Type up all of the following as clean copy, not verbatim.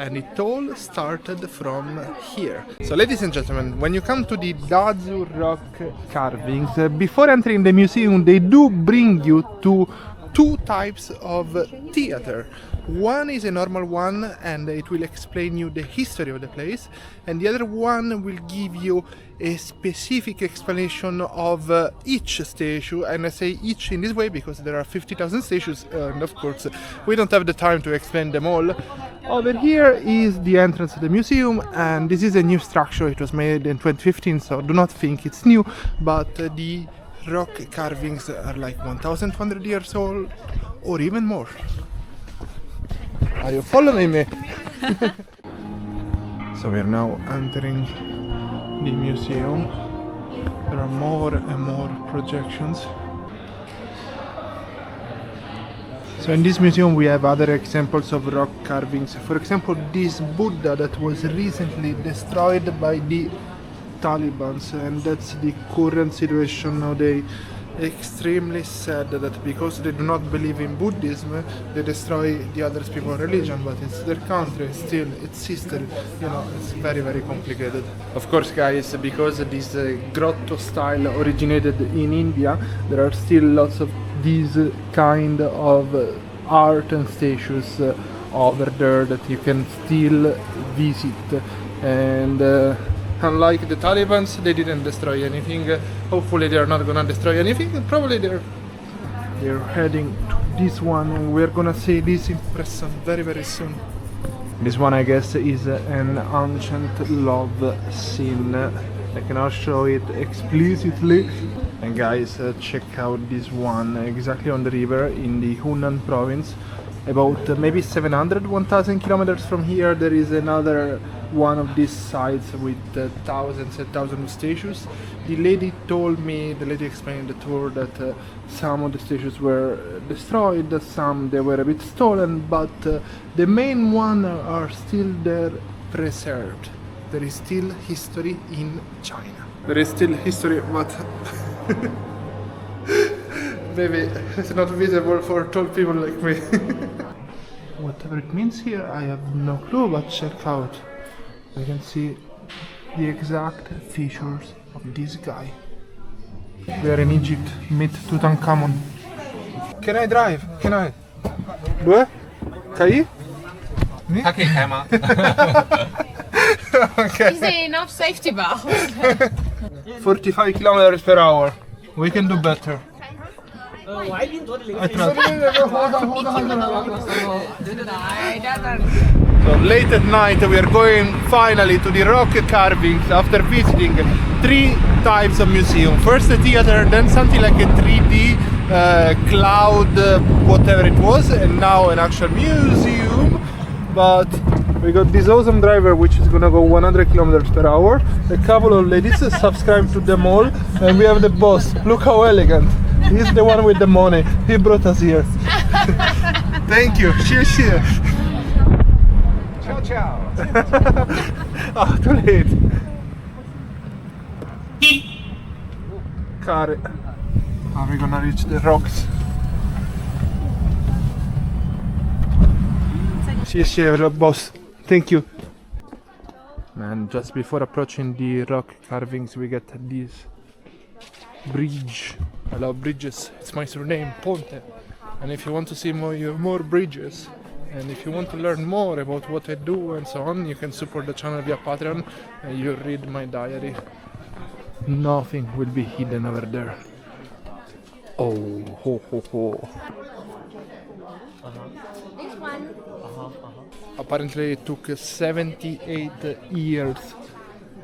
and it all started from here. So ladies and gentlemen, when you come to the Dazu Rock Carvings, before entering the museum they do bring you to two types of theater. One is a normal one and it will explain you the history of the place, and the other one will give you a specific explanation of each statue, and I say each in this way because there are 50,000 statues and of course we don't have the time to explain them all. Over here is the entrance to the museum, and this is a new structure. It was made in 2015, so do not think it's new, but the rock carvings are like 1,200 years old or even more. Are you following me? So we are now entering the museum. There are more and more projections. So in this museum we have other examples of rock carvings. For example, this Buddha that was recently destroyed by the Taliban, and that's the current situation nowadays. Extremely sad that because they do not believe in Buddhism, they destroy the other people's religion, but it's their country, still, it's history, you know, it's very, very complicated. Of course, guys, because this grotto style originated in India, there are still lots of these kind of art and statues over there that you can still visit, and unlike the Taliban, they didn't destroy anything. Hopefully they are not gonna destroy anything. Probably they're heading to this one, and we're gonna see this impression very, very soon. This one, I guess, is an ancient love scene. I cannot show it explicitly. And guys, check out this one exactly on the river in the Hunan province. About maybe 1,000 kilometers from here, there is another one of these sites with thousands and thousands of statues. The lady told me, the lady explained the tour, that some of the statues were destroyed, some they were a bit stolen, but the main one are still there preserved. There is still history in China. There is still history, but maybe it's not visible for tall people like me. Whatever it means here, I have no clue, but check out. You can see the exact features of this guy. We are in Egypt, meet Tutankhamun. Can I drive? Can I? Due? Kai? Okay, Emma. Okay. Is there enough safety belts? 45 kilometers per hour. We can do better. I trust. So late at night we are going finally to the rock carvings after visiting three types of museum. First a theater, then something like a 3D cloud, whatever it was, and now an actual museum. But we got this awesome driver which is gonna go 100 kilometers per hour. A couple of ladies subscribe to them all, and we have the boss. Look how elegant. He's the one with the money. He brought us here. Thank you. Cheers, cheers. Ciao, ciao. Oh, too late. Car. Are we gonna reach the rocks? Cheers, cheers, boss. Thank you. And just before approaching the rock carvings, we get this bridge. I love bridges. It's my surname, Ponte. And if you want to see more bridges, and if you want to learn more about what I do and so on, you can support the channel via Patreon and you read my diary. Nothing will be hidden over there. Oh, ho, ho, ho. This one. Apparently it took 78 years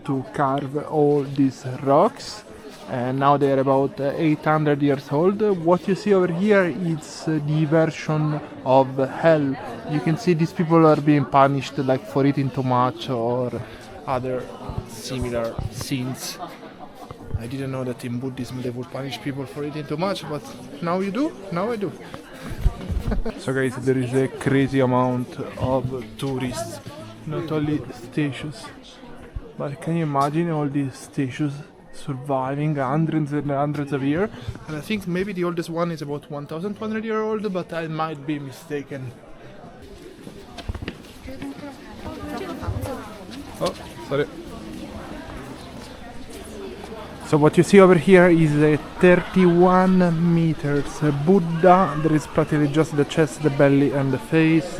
to carve all these rocks, and now they are about 800 years old. What you see over here is the version of hell. You can see these people are being punished like for eating too much or other similar sins. I didn't know that in Buddhism they would punish people for eating too much, but now you do, now I do. So guys, there is a crazy amount of tourists, not only statues, but can you imagine all these statues surviving hundreds and hundreds of years? And I think maybe the oldest one is about 1,200 years old, but I might be mistaken. Oh, sorry. So what you see over here is a 31 meters Buddha. There is practically just the chest, the belly and the face.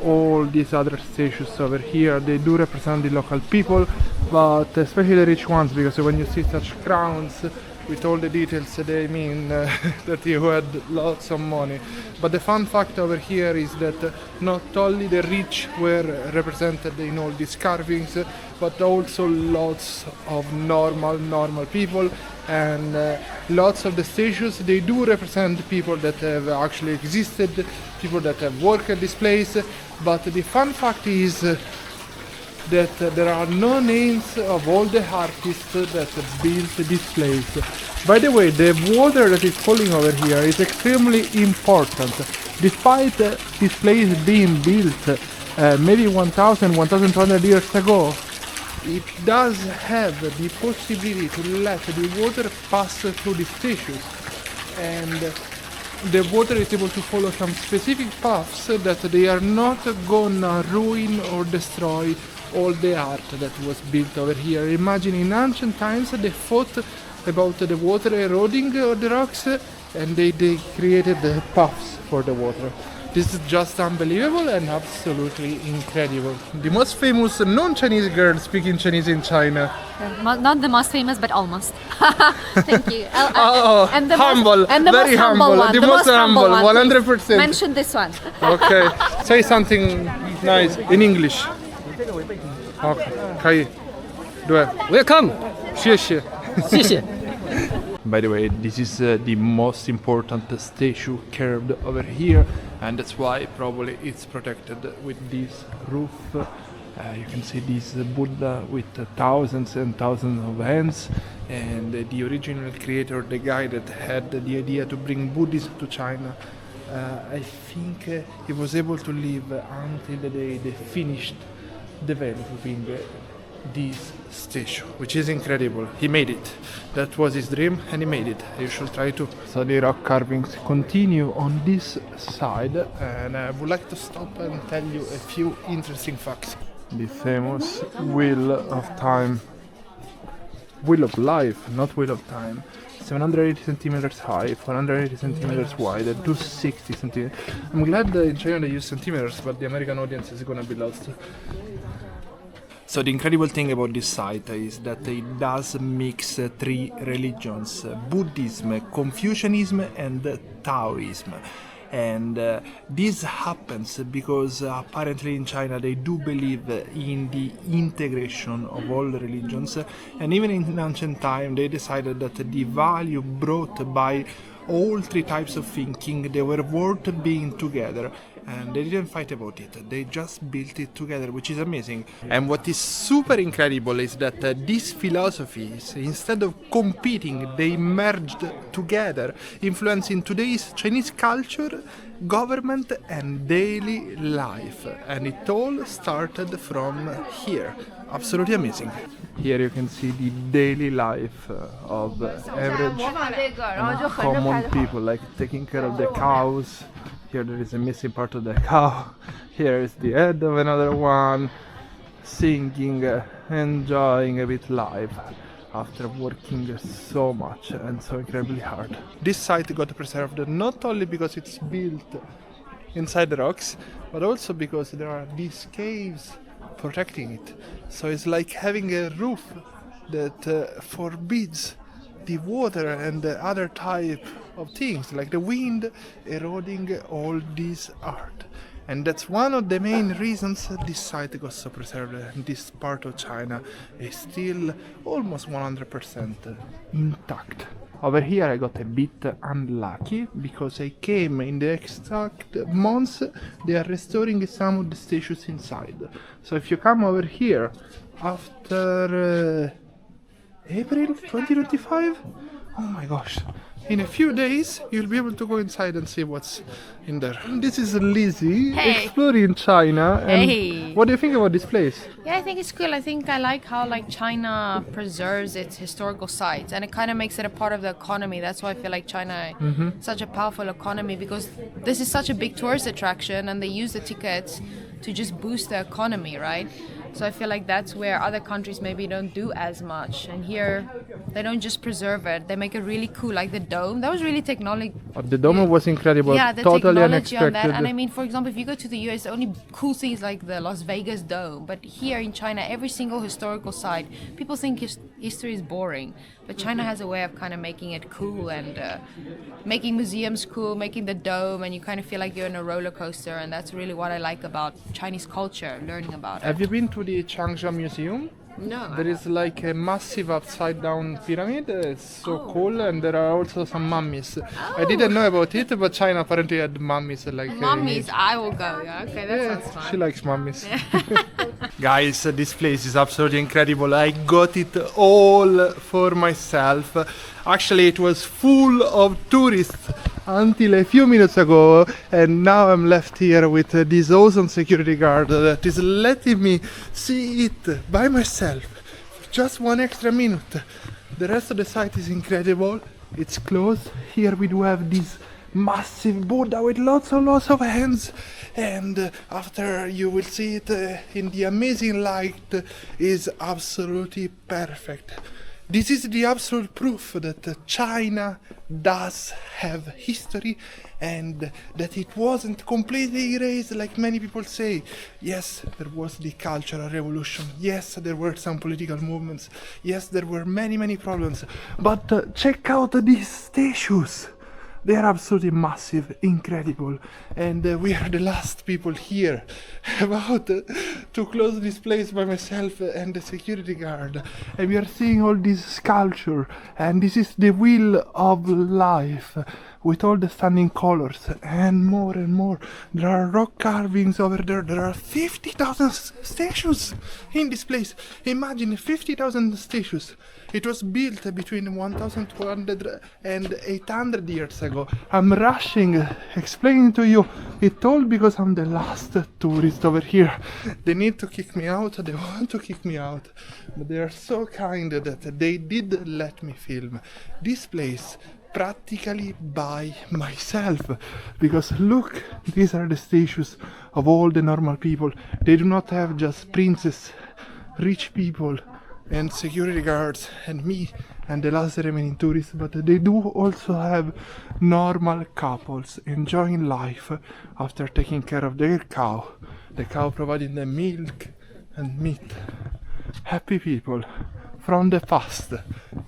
All these other statues over here, they do represent the local people, but especially the rich ones, because when you see such crowns with all the details, they mean that you had lots of money. But the fun fact over here is that not only the rich were represented in all these carvings, but also lots of normal people, and lots of the statues, they do represent people that have actually existed, people that have worked at this place. But the fun fact is that there are no names of all the artists that built this place. By the way, the water that is falling over here is extremely important. Despite this place being built maybe 1,200 years ago, it does have the possibility to let the water pass through the statues, and the water is able to follow some specific paths that they are not gonna ruin or destroy all the art that was built over here. Imagine in ancient times they fought about the water eroding the rocks, and they created the paths for the water. This is just unbelievable and absolutely incredible. The most famous non-Chinese girl speaking Chinese in China. Not the most famous, but almost. Thank you. And the humble, and the very most humble humble, one. the most humble, 100%. Mention this one. Okay, say something nice in English. Okay, 可以，对 Welcome. 谢谢。谢谢。 By the way, this is the most important statue carved over here, and that's why probably it's protected with this roof. You can see this Buddha with thousands and thousands of hands, and the original creator, the guy that had the idea to bring Buddhism to China, I think he was able to live until the day they finished developing this statue, which is incredible. He made it. That was his dream, and he made it. You should try to. So the rock carvings continue on this side, and I would like to stop and tell you a few interesting facts. The famous Wheel of Time, Wheel of Life, not Wheel of Time. 780 centimeters high, 480 centimeters wide, 260 centimeters. I'm glad in China they use centimeters, but the American audience is gonna be lost. So the incredible thing about this site is that it does mix three religions: Buddhism, Confucianism and Taoism. And this happens because apparently in China they do believe in the integration of all religions, and even in ancient time they decided that the value brought by all three types of thinking, they were worth being together, and they didn't fight about it, they just built it together, which is amazing. And what is super incredible is that these philosophies, instead of competing, they merged together, influencing today's Chinese culture, government and daily life, and it all started from here. Absolutely amazing. Here you can see the daily life of average and common people, like taking care of the cows. Here there is a missing part of the cow. Here is the head of another one, singing, enjoying a bit life after working so much and so incredibly hard. This site got preserved not only because it's built inside the rocks, but also because there are these caves protecting it. So it's like having a roof that forbids the water and the other type of things, like the wind, eroding all this art. And that's one of the main reasons this site got so preserved, and this part of China is still almost 100% intact. Over here I got a bit unlucky because I came in the exact months they are restoring some of the statues inside. So if you come over here after April 2025, oh my gosh, in a few days you'll be able to go inside and see what's in there. This is Lizzie, Hey. exploring China. And Hey. what do you think about this place? Yeah, I think it's cool. I think I like how China preserves its historical sites, and it kind of makes it a part of the economy. That's why I feel like China is such a powerful economy, because this is such a big tourist attraction, and they use the tickets to just boost the economy, right? So I feel like that's where other countries maybe don't do as much. And here, they don't just preserve it; they make it really cool. Like the dome, that was really technology. The dome was incredible. Yeah, the totally technology on unexpected. that. And I mean, for example, if you go to the US, the only cool thing is like the Las Vegas dome. But here in China, every single historical site, people think history is boring. But China has a way of kind of making it cool and making museums cool, making the dome, and you kind of feel like you're in a roller coaster. And that's really what I like about Chinese culture, learning about it. Have you been to the Changzhou Museum? No. There is like a massive upside down pyramid. It's so cool, and there are also some mummies. I didn't know about it, but China apparently had mummies. Like Mummies, I will go. Yeah, okay, that sounds fun. she likes mummies. Guys, this place is absolutely incredible. I got it all for myself. Actually, it was full of tourists until a few minutes ago, and now I'm left here with this awesome security guard that is letting me see it by myself for just one extra minute. The rest of the site is incredible. It's closed. Here we do have this massive Buddha with lots of hands, and after you will see it in the amazing light, is absolutely perfect. This is the absolute proof that China does have history and that it wasn't completely erased like many people say. Yes, there was the Cultural Revolution. Yes, there were some political movements. Yes, there were many problems. But check out these statues. They are absolutely massive, incredible, and we are the last people here about to close this place by myself and the security guard. And we are seeing all this sculpture, and this is the wheel of life with all the stunning colors and more. There are rock carvings over there. There are 50,000 statues in this place. Imagine 50,000 statues. It was built between 1,200 and 800 years ago. I'm rushing, explaining to you it all because I'm the last tourist over here. They need to kick me out, they want to kick me out, but they are so kind that they did let me film this place practically by myself. Because look, these are the statues of all the normal people. They do not have just princes, rich people, and security guards and me and the last remaining tourists, but they do also have normal couples enjoying life after taking care of their cow, the cow providing them milk and meat. Happy people from the past,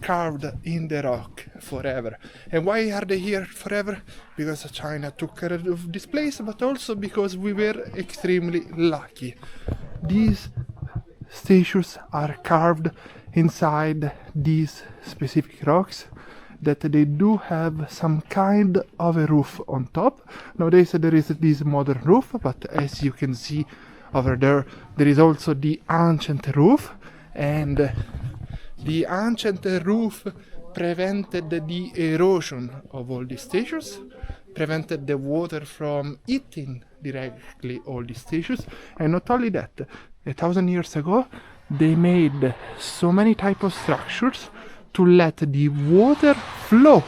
carved in the rock forever. And why are they here forever? Because China took care of this place, but also because we were extremely lucky. These statues are carved inside these specific rocks, that they do have some kind of a roof on top. Nowadays there is this modern roof, but as you can see over there, there is also the ancient roof, and the ancient roof prevented the erosion of all these statues, prevented the water from eating directly all these statues. And not only that, 1,000 years ago they made so many type of structures to let the water flow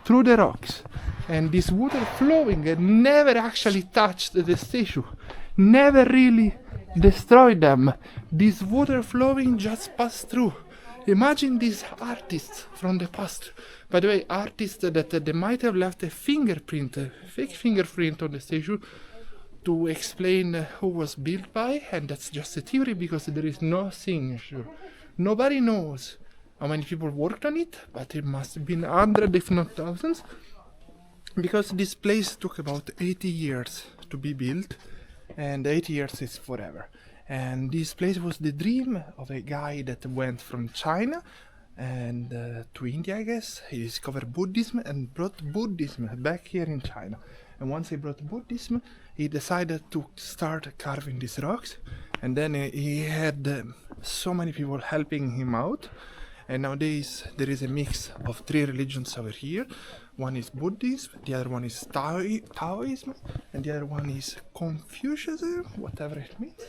through the rocks, and this water flowing never actually touched the statue, never really destroyed them. This water flowing just passed through. Imagine these artists from the past. By the way, artists that they might have left a fingerprint, a fake fingerprint on the statue to explain who was built by, and that's just a theory because there is no signature. Nobody knows how many people worked on it, but it must have been hundreds if not thousands, because this place took about 80 years to be built, and 80 years is forever. And this place was the dream of a guy that went from China and to India, I guess. He discovered Buddhism and brought Buddhism back here in China. And once he brought Buddhism, he decided to start carving these rocks. And then he had so many people helping him out. And nowadays there is a mix of 3 religions over here. One is Buddhism, the other one is Taoism, and the other one is Confucianism, whatever it means.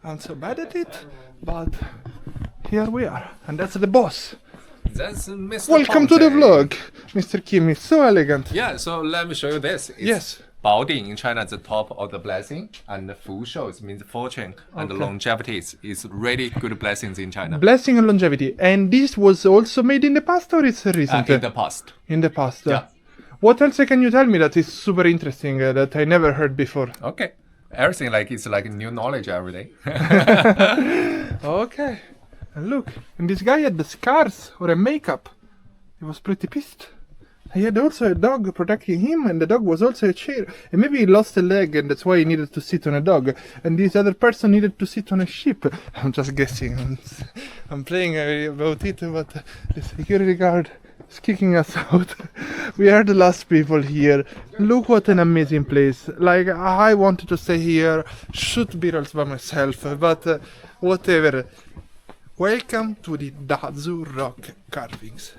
I'm so bad at it, but here we are, and that's the boss. That's Mr. Welcome Ponte. to the vlog, Mr. Kim. It's so elegant. Yeah, so let me show you this. It's Yes. Baoding in China is the top of the blessing, and the Fu Shou means fortune and longevity is really good blessings in China. Blessing and longevity. And this was also made in the past or it's recent? In the past. In the past. Yeah. What else can you tell me that is super interesting that I never heard before? Okay. Everything like it's like new knowledge every day. Okay. And look, and this guy had the scars or a makeup. He was pretty pissed. He had also a dog protecting him, and the dog was also a chair. And maybe he lost a leg, and that's why he needed to sit on a dog. And this other person needed to sit on a ship. I'm just guessing. I'm playing about it, but the security guard is kicking us out. We are the last people here. Look what an amazing place. Like, I wanted to stay here, shoot beetles by myself, but whatever. Welcome to the Dazu Rock Carvings.